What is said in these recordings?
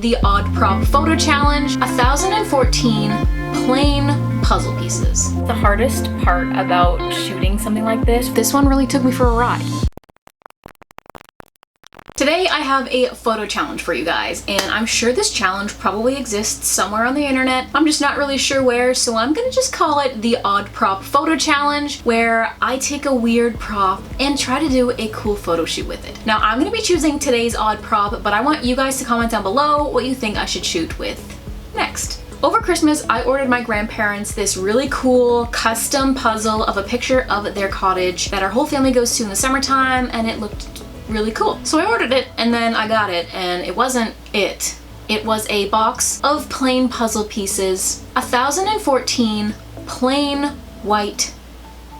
the Odd Prop Photo Challenge, 1014 plain puzzle pieces. The hardest part about shooting something like this one really took me for a ride. Today I have a photo challenge for you guys, and I'm sure this challenge probably exists somewhere on the internet. I'm just not really sure where, so I'm gonna just call it the Odd Prop Photo Challenge, where I take a weird prop and try to do a cool photo shoot with it. Now I'm gonna be choosing today's odd prop, but I want you guys to comment down below what you think I should shoot with next. Over Christmas, I ordered my grandparents this really cool custom puzzle of a picture of their cottage that our whole family goes to in the summertime, and it looked really cool. So I ordered it and then I got it, and it wasn't it. It was a box of plain puzzle pieces, 1014 plain white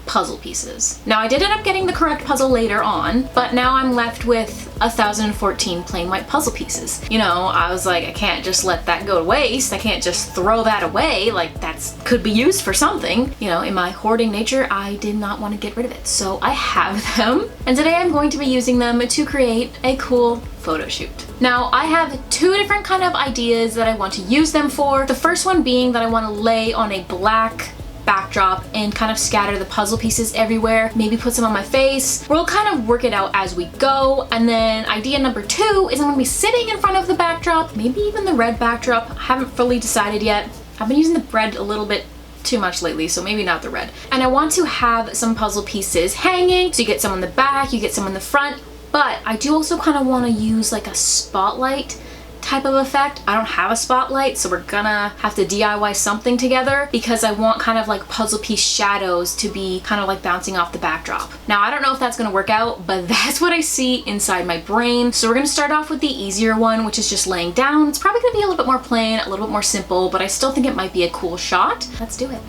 puzzle pieces. Now I did end up getting the correct puzzle later on, but now I'm left with 1014 plain white puzzle pieces. You know, I was like, I can't just let that go to waste. I can't just throw that away. Like, that's could be used for something. You know, in my hoarding nature, I did not want to get rid of it. So I have them, and today I'm going to be using them to create a cool photo shoot. Now I have two different kind of ideas that I want to use them for. The first one being that I want to lay on a black backdrop and kind of scatter the puzzle pieces everywhere, maybe put some on my face. We'll kind of work it out as we go. And then idea number two is I'm gonna be sitting in front of the backdrop, maybe even the red backdrop. I haven't fully decided yet. I've been using the red a little bit too much lately, so maybe not the red. And I want to have some puzzle pieces hanging, so you get some on the back, you get some in the front, but I do also kind of want to use like a spotlight type of effect. I don't have a spotlight, so we're gonna have to DIY something together, because I want kind of like puzzle piece shadows to be kind of like bouncing off the backdrop. Now I don't know if that's gonna work out, but that's what I see inside my brain. So we're gonna start off with the easier one, which is just laying down. It's probably gonna be a little bit more plain, a little bit more simple, but I still think it might be a cool shot. Let's do it.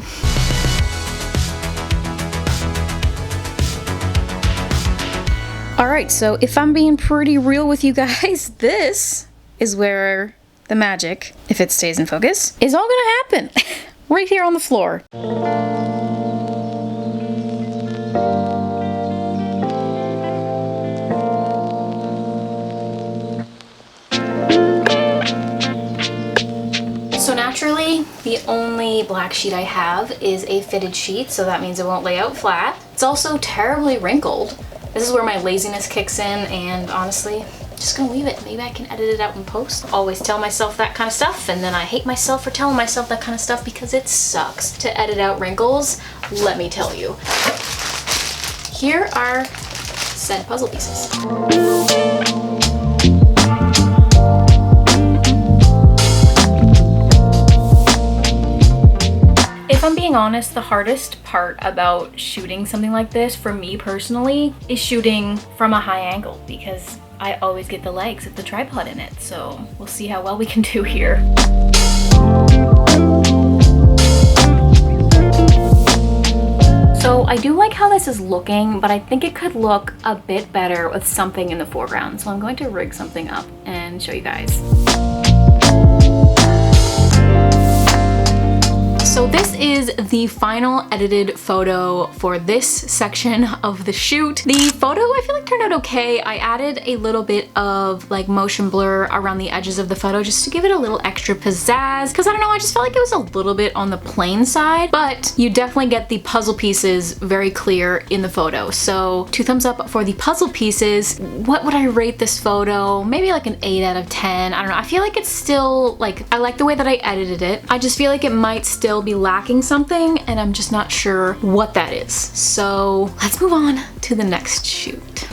All right, so if I'm being pretty real with you guys, this is where the magic, if it stays in focus, is all gonna happen. Right here on the floor. So naturally, the only black sheet I have is a fitted sheet, so that means it won't lay out flat. It's also terribly wrinkled. This is where my laziness kicks in, and honestly, just gonna leave it. Maybe I can edit it out in post. Always tell myself that kind of stuff, and then I hate myself for telling myself that kind of stuff because it sucks to edit out wrinkles, let me tell you. Here are said puzzle pieces. If I'm being honest, the hardest part about shooting something like this, for me personally, is shooting from a high angle, because I always get the legs of the tripod in it, so we'll see how well we can do here. So I do like how this is looking, but I think it could look a bit better with something in the foreground. So I'm going to rig something up and show you guys. So this is the final edited photo for this section of the shoot. The photo I feel like turned out okay. I added a little bit of like motion blur around the edges of the photo just to give it a little extra pizzazz, because I don't know, I just felt like it was a little bit on the plain side, but you definitely get the puzzle pieces very clear in the photo. So 2 thumbs up for the puzzle pieces. What would I rate this photo? Maybe like an 8 out of 10. I don't know. I feel like it's still like, I like the way that I edited it. I just feel like it might still be lacking something, and I'm just not sure what that is. So let's move on to the next shoot.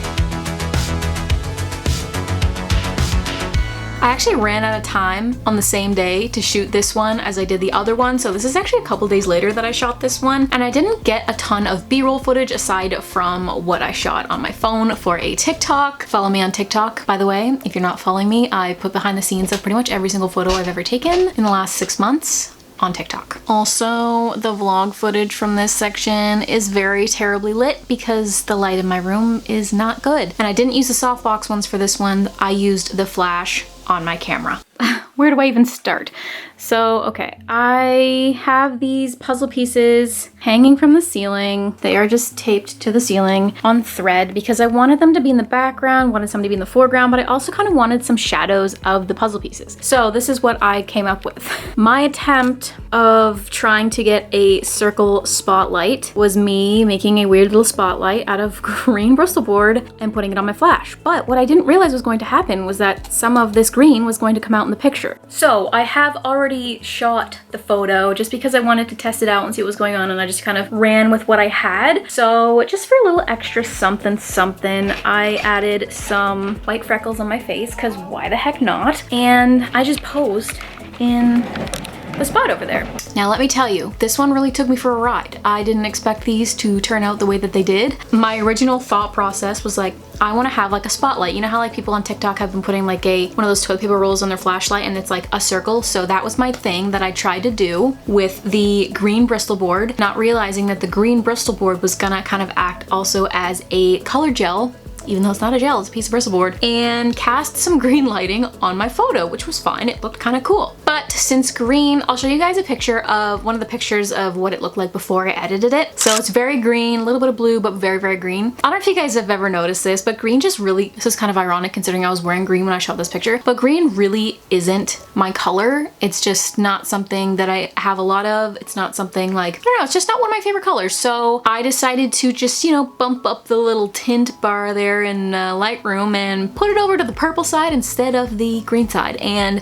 I actually ran out of time on the same day to shoot this one as I did the other one, so this is actually a couple days later that I shot this one, and I didn't get a ton of B-roll footage aside from what I shot on my phone for a TikTok. Follow me on TikTok, by the way. If you're not following me, I put behind the scenes of pretty much every single photo I've ever taken in the last 6 months on TikTok. Also, the vlog footage from this section is very terribly lit because the light in my room is not good. And I didn't use the softbox ones for this one. I used the flash on my camera. where do I even start? So, okay, I have these puzzle pieces hanging from the ceiling. They are just taped to the ceiling on thread because I wanted them to be in the background, wanted some to be in the foreground, but I also kind of wanted some shadows of the puzzle pieces. So this is what I came up with. My attempt of trying to get a circle spotlight was me making a weird little spotlight out of green Bristol board and putting it on my flash. But what I didn't realize was going to happen was that some of this green was going to come out in the picture. So I have already shot the photo just because I wanted to test it out and see what was going on, and I just kind of ran with what I had. So just for a little extra something something, I added some white freckles on my face because why the heck not? And I just posed in the spot over there. Now let me tell you, this one really took me for a ride. I didn't expect these to turn out the way that they did. My original thought process was like, I want to have like a spotlight. You know how like people on TikTok have been putting like one of those toilet paper rolls on their flashlight and it's like a circle? So that was my thing that I tried to do with the green Bristol board, not realizing that the green Bristol board was gonna kind of act also as a color gel, even though it's not a gel, it's a piece of Bristol board, and cast some green lighting on my photo, which was fine. It looked kind of cool. But since green, I'll show you guys a picture of one of the pictures of what it looked like before I edited it. So it's very green, a little bit of blue, but very, very green. I don't know if you guys have ever noticed this, but green just really, this is kind of ironic considering I was wearing green when I shot this picture, but green really isn't my color. It's just not something that I have a lot of. It's not something like, I don't know, it's just not one of my favorite colors. So I decided to just, you know, bump up the little tint bar there in Lightroom and put it over to the purple side instead of the green side, and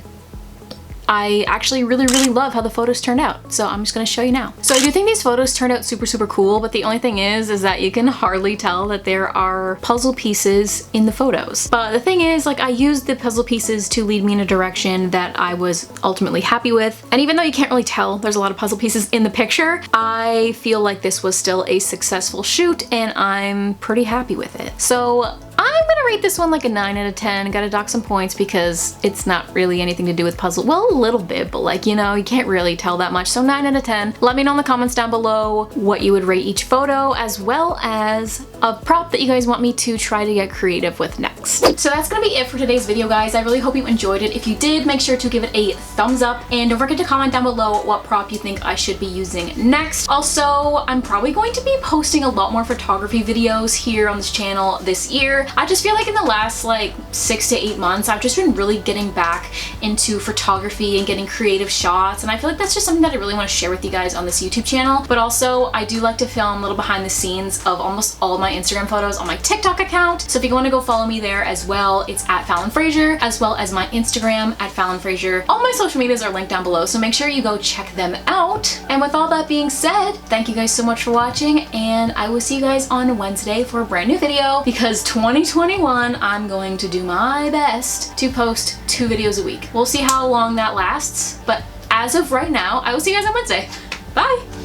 I actually really, really love how the photos turned out. So I'm just gonna show you now. So I do think these photos turned out super, super cool, but the only thing is that you can hardly tell that there are puzzle pieces in the photos. But the thing is, like, I used the puzzle pieces to lead me in a direction that I was ultimately happy with. And even though you can't really tell there's a lot of puzzle pieces in the picture, I feel like this was still a successful shoot and I'm pretty happy with it. So I'm gonna rate this one like a 9 out of 10. Gotta dock some points because it's not really anything to do with puzzle. Well, a little bit, but like, you know, you can't really tell that much. So 9 out of 10. Let me know in the comments down below what you would rate each photo, as well as a prop that you guys want me to try to get creative with next. So that's gonna be it for today's video, guys. I really hope you enjoyed it. If you did, make sure to give it a thumbs up and don't forget to comment down below what prop you think I should be using next. Also, I'm probably going to be posting a lot more photography videos here on this channel this year. I just feel like in the last like 6 to 8 months, I've just been really getting back into photography and getting creative shots, and I feel like that's just something that I really want to share with you guys on this YouTube channel. But also, I do like to film little behind the scenes of almost all of my Instagram photos on my TikTok account. So if you want to go follow me there as well, it's at Fallon Fraser, as well as my Instagram at Fallon Fraser. All my social medias are linked down below, so make sure you go check them out. And with all that being said, thank you guys so much for watching, and I will see you guys on Wednesday for a brand new video, because 2021, I'm going to do my best to post 2 videos a week. We'll see how long that lasts, but as of right now, I will see you guys on Wednesday. Bye!